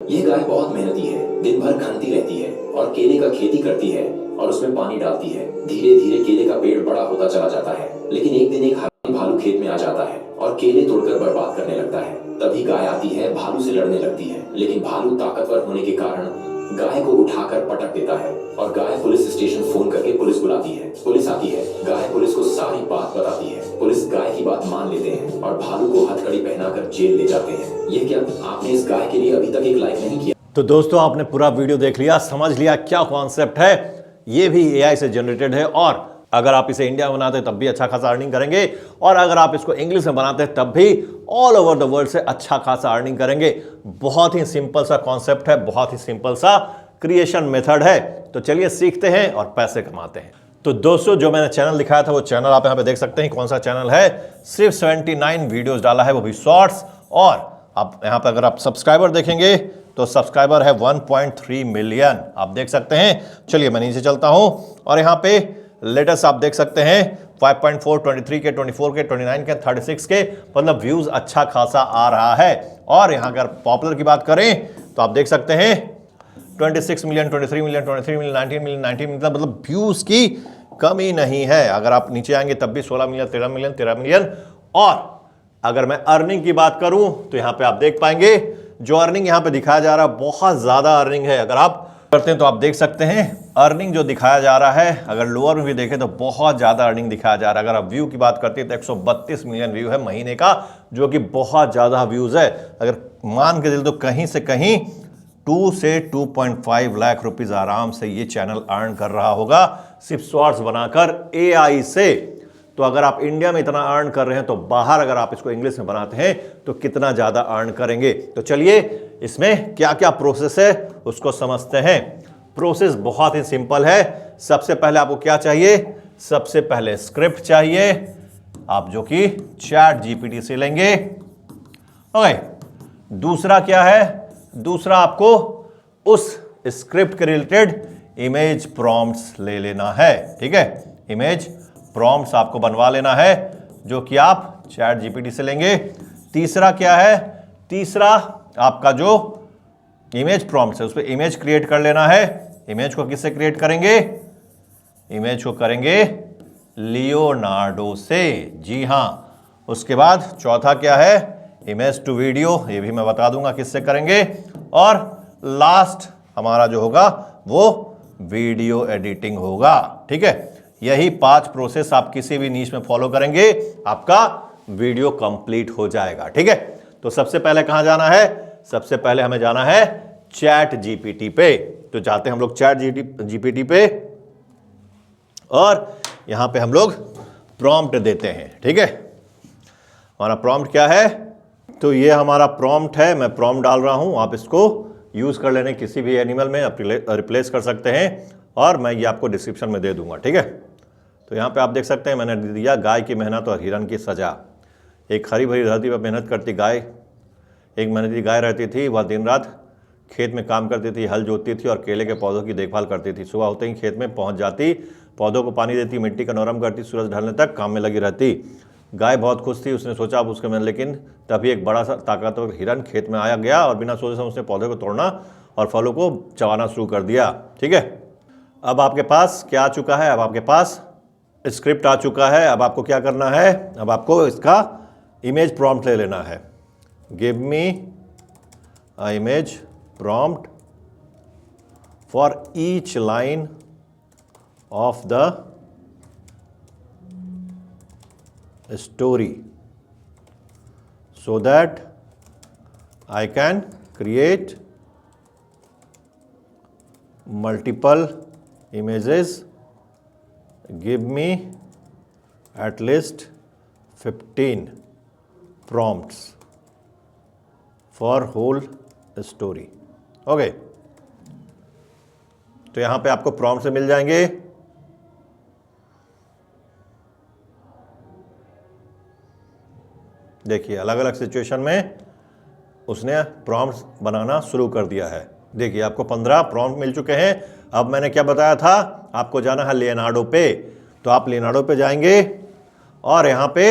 ये गाय बहुत मेहनती है, दिन भर खनती रहती है और केले का खेती करती है और उसमें पानी डालती है। धीरे धीरे केले का पेड़ बड़ा होता चला जाता है, लेकिन एक दिन एक हाथी भालू खेत में आ जाता है और केले तोड़कर बर्बाद करने लगता है। तभी गाय आती है, भालू से लड़ने लगती है, लेकिन भालू ताकतवर होने के कारण गाय को उठाकर पटक देता है और गाय पुलिस स्टेशन फोन करके पुलिस बुलाती है। पुलिस आती है, गाय पुलिस को सारी बात बताती है। पुलिस गाय की बात मान लेते हैं और भालू को हथकड़ी पहनाकर जेल ले जाते हैं। ये क्या आपने इस गाय के लिए अभी तक एक लाइक नहीं किया? तो दोस्तों, आपने पूरा वीडियो देख लिया, समझ लिया क्या कॉन्सेप्ट है। ये भी एआई से जनरेटेड है और अगर आप इसे इंडिया में बनाते तब भी अच्छा खासा अर्निंग करेंगे और अगर आप इसको इंग्लिश में बनाते तब भी ऑल ओवर द वर्ल्ड से अच्छा खासा अर्निंग करेंगे। बहुत ही सिंपल सा कॉन्सेप्ट है, बहुत ही सिंपल सा क्रिएशन मेथड है। तो चलिए सीखते हैं और पैसे कमाते हैं। तो दोस्तों, जो मैंने चैनल दिखाया था वो चैनल आप यहां पे देख सकते हैं। कौन सा चैनल है? सिर्फ 79 वीडियोस डाला है, वो भी शॉर्ट्स। और आप यहां पे अगर आप सब्सक्राइबर देखेंगे तो सब्सक्राइबर है 1.3 मिलियन, आप देख सकते हैं। चलिए मैं नीचे चलता हूं और यहां पे लेटेस्ट आप देख सकते हैं 5.4, 23 के, 24 के, 29 के, 36 के, मतलब व्यूज अच्छा खासा आ रहा है। और यहां अगर पॉपुलर की बात करें तो आप देख सकते हैं 26 million, 23 million, 23 million, 19 million, 19 million, मतलब व्यूज की कमी नहीं है। अगर आप नीचे आएंगे तब भी 16 मिलियन, 13 मिलियन, 13 मिलियन। और अगर मैं अर्निंग की बात करूं तो यहां पे आप देख पाएंगे जो अर्निंग यहां पे दिखाया जा रहा है बहुत ज्यादा अर्निंग है। अगर आप करते हैं तो आप देख सकते हैं अर्निंग जो दिखाया जा रहा है, अगर लोअर में भी देखें तो बहुत ज्यादा अर्निंग दिखाया जा रहा है। अगर आप व्यू की बात करते हैं तो 132 मिलियन व्यू है महीने का, जो कि बहुत ज्यादा व्यूज है। अगर मान के चले तो कहीं से कहीं 2 से 2.5 लाख रुपीज आराम से ये चैनल अर्न कर रहा होगा सिर्फ शॉर्ट्स बनाकर एआई से। तो अगर आप इंडिया में इतना अर्न कर रहे हैं तो बाहर अगर आप इसको इंग्लिश में बनाते हैं तो कितना ज्यादा अर्न करेंगे। तो चलिए इसमें क्या क्या प्रोसेस है उसको समझते हैं। प्रोसेस बहुत ही सिंपल है। सबसे पहले आपको क्या चाहिए? सबसे पहले स्क्रिप्ट चाहिए, आप जो कि चैट जीपीटी से लेंगे। ओके, दूसरा क्या है? दूसरा आपको उस स्क्रिप्ट के रिलेटेड इमेज प्रॉम्प्ट्स ले लेना है। ठीक है, इमेज प्रॉम्प्ट्स आपको बनवा लेना है जो कि आप चैट जीपीटी से लेंगे। तीसरा क्या है? तीसरा आपका जो इमेज प्रॉम्प्ट्स है उस पर इमेज क्रिएट कर लेना है। इमेज को किससे क्रिएट करेंगे? इमेज को करेंगे लियोनार्डो से। जी हां। उसके बाद चौथा क्या है? इमेज टू वीडियो, ये भी मैं बता दूंगा किससे करेंगे। और लास्ट हमारा जो होगा वो वीडियो एडिटिंग होगा। ठीक है, यही 5 प्रोसेस आप किसी भी नीश में फॉलो करेंगे, आपका वीडियो कंप्लीट हो जाएगा। ठीक है, तो सबसे पहले कहां जाना है? सबसे पहले हमें जाना है चैट जीपीटी पे। तो जाते हैं हम लोग चैट जीपीटी पे और यहां पे हम लोग प्रॉम्प्ट देते हैं। ठीक है, हमारा प्रॉम्प्ट क्या है? तो ये हमारा प्रॉम्प्ट है, मैं प्रॉम्प्ट डाल रहा हूं। आप इसको यूज कर लेने किसी भी एनिमल में आप रिप्लेस कर सकते हैं और मैं ये आपको डिस्क्रिप्शन में दे दूंगा। ठीक है, तो यहाँ पे आप देख सकते हैं मैंने दिया गाय की मेहनत और हिरन की सजा। एक हरी भरी धरती पर मेहनत करती गाय, एक मेहनती गाय रहती थी। वह दिन रात खेत में काम करती थी, हल जोतती थी और केले के पौधों की देखभाल करती थी। सुबह होते ही खेत में पहुँच जाती, पौधों को पानी देती, मिट्टी का नरम करती, सूरज ढलने तक काम में लगी रहती। गाय बहुत खुश थी, उसने सोचा अब उसके में, लेकिन तभी एक बड़ा सा ताकतवर हिरन खेत में आया गया और बिना सोचे समझे उसने पौधे को तोड़ना और फलों को चबाना शुरू कर दिया। ठीक है, अब आपके पास क्या आ चुका है? अब आपके पास स्क्रिप्ट आ चुका है। अब आपको क्या करना है? अब आपको इसका इमेज प्रॉम्प्ट ले लेना है। Give me a image prompt for each line of the story so that I can create multiple images. Give me at least 15 prompts for whole story. Okay, तो यहां पे आपको प्रॉम्प्ट से मिल जाएंगे। देखिए अलग अलग सिचुएशन में उसने प्रॉम्प्ट्स बनाना शुरू कर दिया है। देखिए आपको 15 प्रॉम्प्ट मिल चुके हैं। अब मैंने क्या बताया था? आपको जाना है लियोनार्डो पे। तो आप लियोनार्डो पे जाएंगे और यहां पे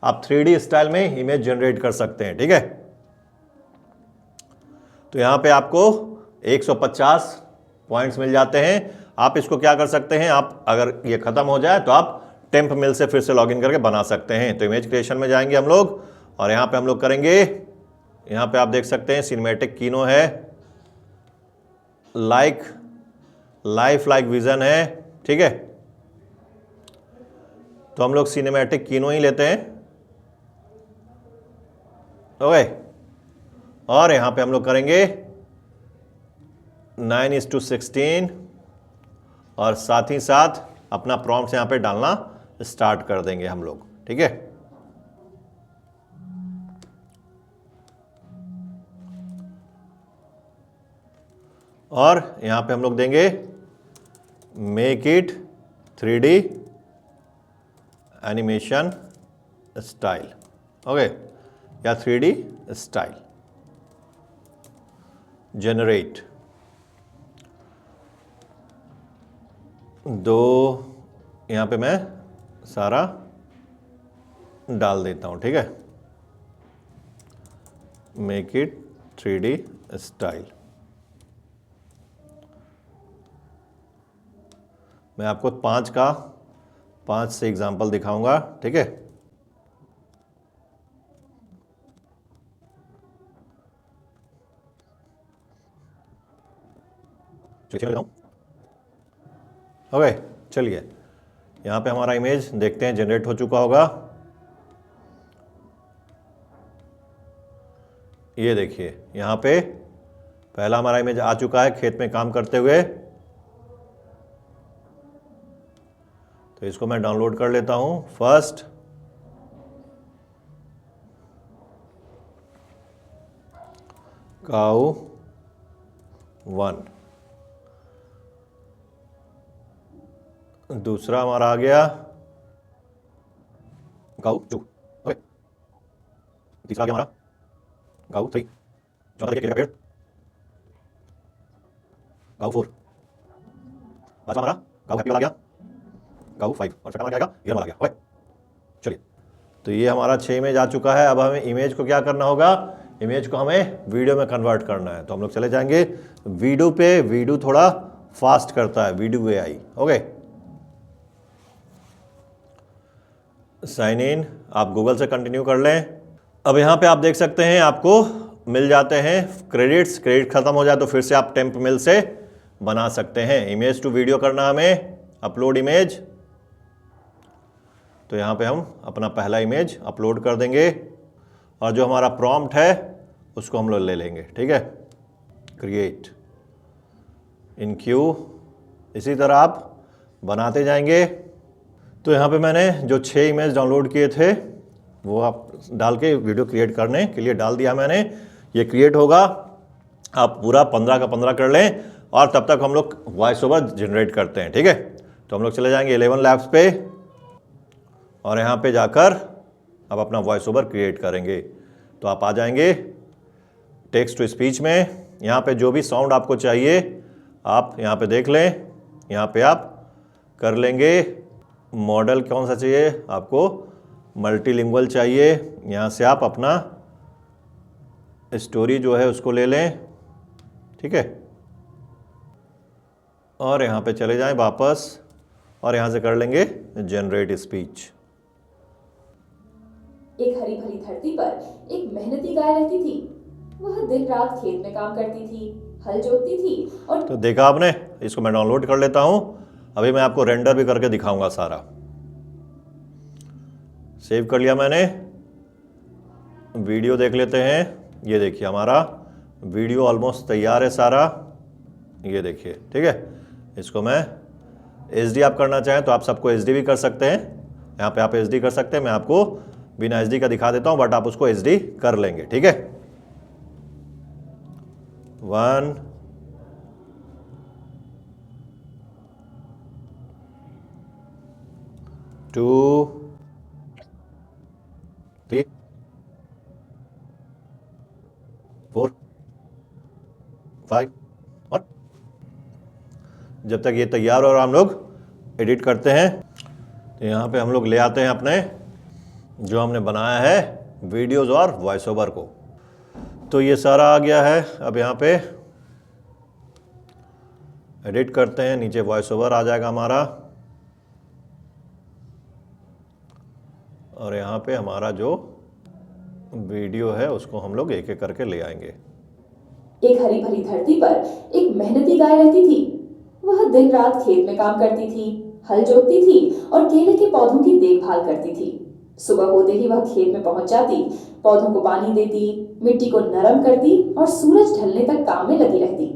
आप 3D स्टाइल में इमेज जनरेट कर सकते हैं। ठीक है, तो यहाँ पे आपको 150 पॉइंट्स मिल जाते हैं। आप इसको क्या कर सकते हैं, आप अगर ये खत्म हो जाए तो आप टेम्प मिल से फिर से लॉगिन करके बना सकते हैं। तो इमेज क्रिएशन में जाएंगे हम लोग और यहाँ पे हम लोग करेंगे, यहाँ पे आप देख सकते हैं सिनेमैटिक कीनो है, लाइफ लाइक विजन है, ठीक है। तो हम लोग सिनेमैटिक कीनो ही लेते हैं, ओके। और यहाँ पे हम लोग करेंगे 9:16 और साथ ही साथ अपना प्रॉम्प्ट यहाँ पे डालना स्टार्ट कर देंगे हम लोग, ठीक है। और यहां पे हम लोग देंगे make it 3D animation style, okay, या 3D स्टाइल जनरेट। दो यहां पे मैं सारा डाल देता हूं, ठीक है। Make it 3D style. मैं आपको 5 से एग्जाम्पल दिखाऊंगा, ठीक है। ओके, चलिए यहाँ पे हमारा इमेज देखते हैं जनरेट हो चुका होगा। ये देखिए यहाँ पे पहला हमारा इमेज आ चुका है खेत में काम करते हुए। तो इसको मैं डाउनलोड कर लेता हूं। फर्स्ट काऊ 1, दूसरा हमारा आ गया काऊ 2, ओके। तीसरा आ गया हमारा काऊ 3, चौथा देखिए केले का पेड़ काऊ 4, पांचवा हमारा काऊ हैप्पी वाला गया काऊ 5 और छठा हमारा क्या आएगा ये वाला गया, ओके। चलिए, तो ये हमारा 6 इमेज आ चुका है। अब हमें इमेज को क्या करना होगा, इमेज को हमें वीडियो में कन्वर्ट करना है। तो हम लोग चले जाएंगे वीडियो पे। वीडियो थोड़ा फास्ट करता है video AI, okay. Sign in, आप गूगल से कंटिन्यू कर लें। अब यहाँ पे आप देख सकते हैं आपको मिल जाते हैं क्रेडिट्स। क्रेडिट खत्म हो जाए तो फिर से आप टेम्प मिल से बना सकते हैं। इमेज टू वीडियो करना हमें, अपलोड इमेज। तो यहाँ पे हम अपना पहला इमेज अपलोड कर देंगे और जो हमारा प्रॉम्प्ट है उसको हम लोग ले लेंगे, ठीक है। Create in Q. इसी तरह आप बनाते जाएंगे। तो यहाँ पे मैंने जो 6 इमेज डाउनलोड किए थे वो आप डाल के वीडियो क्रिएट करने के लिए डाल दिया मैंने। ये क्रिएट होगा, आप पूरा 15 का 15 कर लें और तब तक हम लोग वॉइस ओवर जनरेट करते हैं, ठीक है। तो हम लोग चले जाएंगे 11 लैब्स पे और यहाँ पे जाकर अब अपना वॉइस ओवर क्रिएट करेंगे। तो आप आ जाएंगे टेक्स्ट टू स्पीच में। यहाँ पे जो भी साउंड आपको चाहिए आप यहाँ पे देख लें। यहाँ पे आप कर लेंगे मॉडल कौन सा चाहिए आपको, मल्टीलिंगुअल चाहिए। यहाँ से आप अपना स्टोरी जो है उसको ले लें, ठीक है। और यहाँ पे चले जाएं वापस और यहाँ से कर लेंगे जनरेट स्पीच। एक हरी भरी धरती पर एक मेहनती गाय रहती थी। वह दिन रात खेत में काम करती थी, हल जोतती थी और तो देखा आपने, इसको मैं डाउनलोड कर लेता हूं। अभी मैं आपको रेंडर भी करके दिखाऊंगा सारा। सेव कर लिया मैंने। वीडियो देख लेते हैं। ये देखिए हमारा वीडियो ऑलमोस्ट तैयार है सारा, ये देखिए, ठीक है। इसको मैं एचडी आप करना चाहें तो आप सबको एचडी भी कर सकते हैं। यहाँ पे आप एचडी कर सकते हैं। मैं आपको बिना एचडी का दिखा देता हूं, बट आप उसको एचडी कर लेंगे, ठीक है। 1 2 3 4 5 और जब तक ये तैयार हो और हम लोग एडिट करते हैं तो यहाँ पे हम लोग ले आते हैं अपने जो हमने बनाया है वीडियोस और वॉइस ओवर को। तो ये सारा आ गया है। अब यहाँ पे एडिट करते हैं, नीचे वॉइस ओवर आ जाएगा हमारा, और यहाँ पे हमारा जो वीडियो है उसको हम लोग एक एक करके ले आएंगे। एक हरी भरी धरती पर एक मेहनती गाय रहती थी। वह दिन रात खेत में काम करती थी, हल जोतती थी और केले के पौधों की देखभाल करती थी। सुबह होते ही वह खेत में पहुंच जाती, पौधों को पानी देती, मिट्टी को नरम करती और सूरज ढलने तक काम में लगी रहती।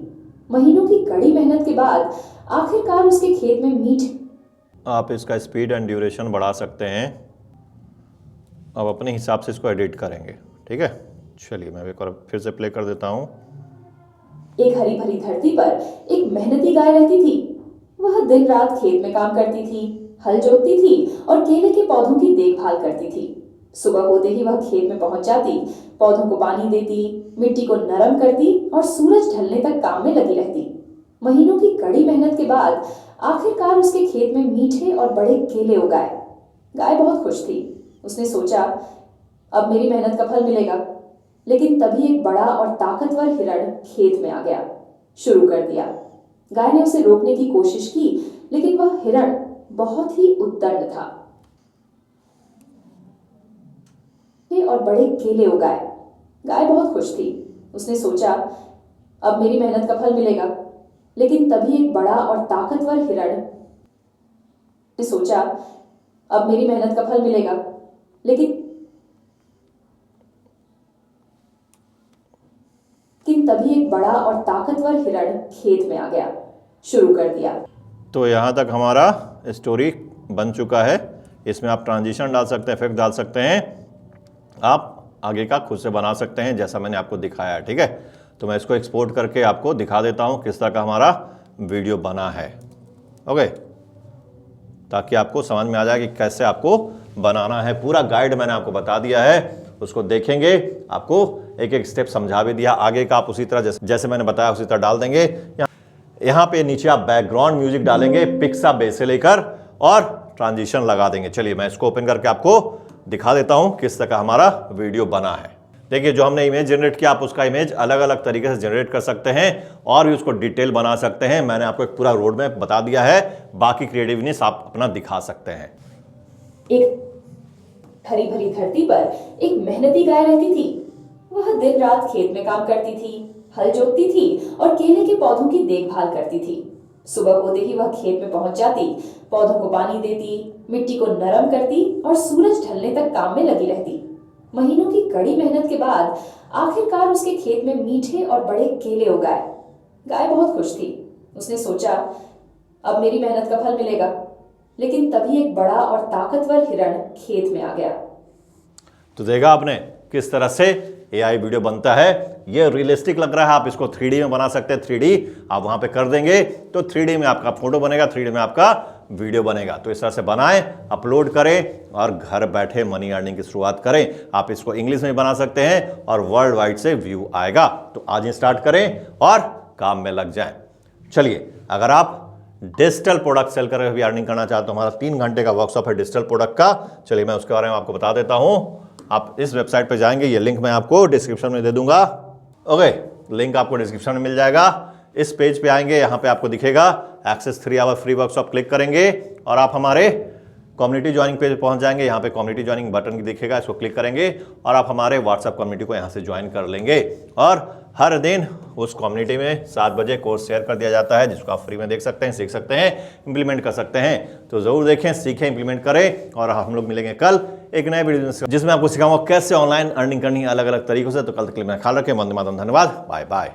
महीनों की कड़ी मेहनत के बाद आखिरकार उसके खेत में मीठ। आप इसका स्पीड एंड ड्यूरेशन बढ़ा सकते हैं, अब अपने हिसाब से इसको एडिट करेंगे, ठीक है। चलिए मैं एक बार फिर से प्ले कर देता हूँ। एक हरी भरी धरती पर एक मेहनती गाय रहती थी। वह दिन रात खेत में काम करती थी, हल जोतती थी और केले के पौधों की देखभाल करती थी। सुबह होते ही वह खेत में पहुंच जाती, पौधों को पानी देती, मिट्टी को नरम करती और सूरज ढलने तक काम में लगी रहती। महीनों की कड़ी मेहनत के बाद आखिरकार उसके खेत में मीठे और बड़े केले उगाए। गाय बहुत खुश थी। उसने सोचा, अब मेरी मेहनत का फल मिलेगा। लेकिन तभी एक बड़ा और ताकतवर हिरण खेत में आ गया, शुरू कर दिया। गाय ने उसे रोकने की कोशिश की, लेकिन वह हिरण बहुत ही उद्दंड था और बड़े केले उगाए। गाय बहुत खुश थी। उसने सोचा, अब मेरी मेहनत का फल मिलेगा। लेकिन तभी एक बड़ा और ताकतवर हिरण ने सोचा, अब मेरी मेहनत का फल मिलेगा। लेकिन तभी एक बड़ा और ताकतवर हिरण खेत में आ गया, शुरू कर दिया। तो यहाँ तक हमारा स्टोरी बन चुका है। इसमें आप ट्रांजिशन डाल सकते हैं, इफेक्ट डाल सकते हैं, आप आगे का खुद से बना सकते हैं जैसा मैंने आपको दिखाया है, ठीक है। तो मैं इसको एक्सपोर्ट करके आपको दिखा देता हूँ किस तरह का हमारा वीडियो बना है, ओके, ताकि आपको समझ में आ जाए कि कैसे आपको बनाना है। पूरा गाइड मैंने आपको बता दिया है, उसको देखेंगे, आपको एक एक स्टेप समझा भी दिया। आगे का आप उसी तरह जैसे मैंने बताया उसी तरह डाल देंगे। यहाँ पे नीचे आप बैकग्राउंड म्यूजिक डालेंगे, पिक्सा बेस से लेकर, और ट्रांजिशन लगा देंगे। चलिए मैं इसको ओपन करके आपको दिखा देता हूं किस तरह का हमारा वीडियो बना है। देखिए, जो हमने इमेज जनरेट किया, आप उसका इमेज अलग अलग तरीके से जनरेट कर सकते हैं और भी उसको डिटेल बना सकते हैं। मैंने आपको एक पूरा रोड मैप बता दिया है, बाकी क्रिएटिवनेस आप अपना दिखा सकते हैं। एक हरी भरी धरती पर एक मेहनती गाय रहती थी। वह दिन रात खेत में काम करती थी, हल जोतती थी और केले के पौधों की देखभाल करती थी। सुबह होते ही वह खेत में पहुंच जाती, पौधों को पानी देती, मिट्टी को नरम करती और सूरज ढलने तक काम में लगी रहती। महीनों की कड़ी मेहनत के बाद आखिरकार उसके खेत में मीठे और बड़े केले उगाए। गाय बहुत खुश थी। उसने सोचा, अब मेरी मेहनत का फल मिलेगा। लेकिन तभी एक बड़ा और ताकतवर हिरण खेत में आ गया। तो देखा आपने किस तरह से एआई वीडियो बनता है। ये रियलिस्टिक लग रहा है, आप इसको 3D में बना सकते हैं। 3D आप वहां पे कर देंगे तो 3D में आपका फोटो बनेगा, 3D में आपका वीडियो बनेगा। तो इस तरह से बनाएं, अपलोड करें और घर बैठे मनी अर्निंग की शुरुआत करें। आप इसको इंग्लिश में बना सकते हैं और वर्ल्ड वाइड से व्यू आएगा। तो आज ही स्टार्ट करें और काम में लग जाएं। चलिए, अगर आप डिजिटल प्रोडक्ट सेल करके भी अर्निंग करना चाहते हो, हमारा 3 घंटे का वर्कशॉप है डिजिटल प्रोडक्ट का। चलिए मैं उसके बारे में आपको बता देता हूं। आप इस वेबसाइट पे जाएंगे, ये लिंक मैं आपको डिस्क्रिप्शन में दे दूंगा, ओके। लिंक आपको डिस्क्रिप्शन में मिल जाएगा। इस पेज पे आएंगे, यहाँ पे आपको दिखेगा access 3 hour free workshop, click करेंगे और आप हमारे कम्युनिटी ज्वाइनिंग पेज पहुंच जाएंगे। यहाँ पे कम्युनिटी ज्वाइनिंग बटन दिखेगा, इसको क्लिक करेंगे और आप हमारे व्हाट्सएप कम्युनिटी को यहाँ से ज्वाइन कर लेंगे। और हर दिन उस कम्युनिटी में 7 बजे कोर्स शेयर कर दिया जाता है, जिसको आप फ्री में देख सकते हैं, सीख सकते हैं, इंप्लीमेंट कर सकते हैं। तो जरूर देखें, सीखें, इंप्लीमेंट करें। और हम लोग मिलेंगे कल एक नए वीडियो जिसमें आपको सिखाऊंगा कैसे ऑनलाइन अर्निंग करनी है अलग अलग तरीकों से। तो कल तक के लिए मेरा ख्याल रखें। वंदे मातरम, धन्यवाद, बाय बाय।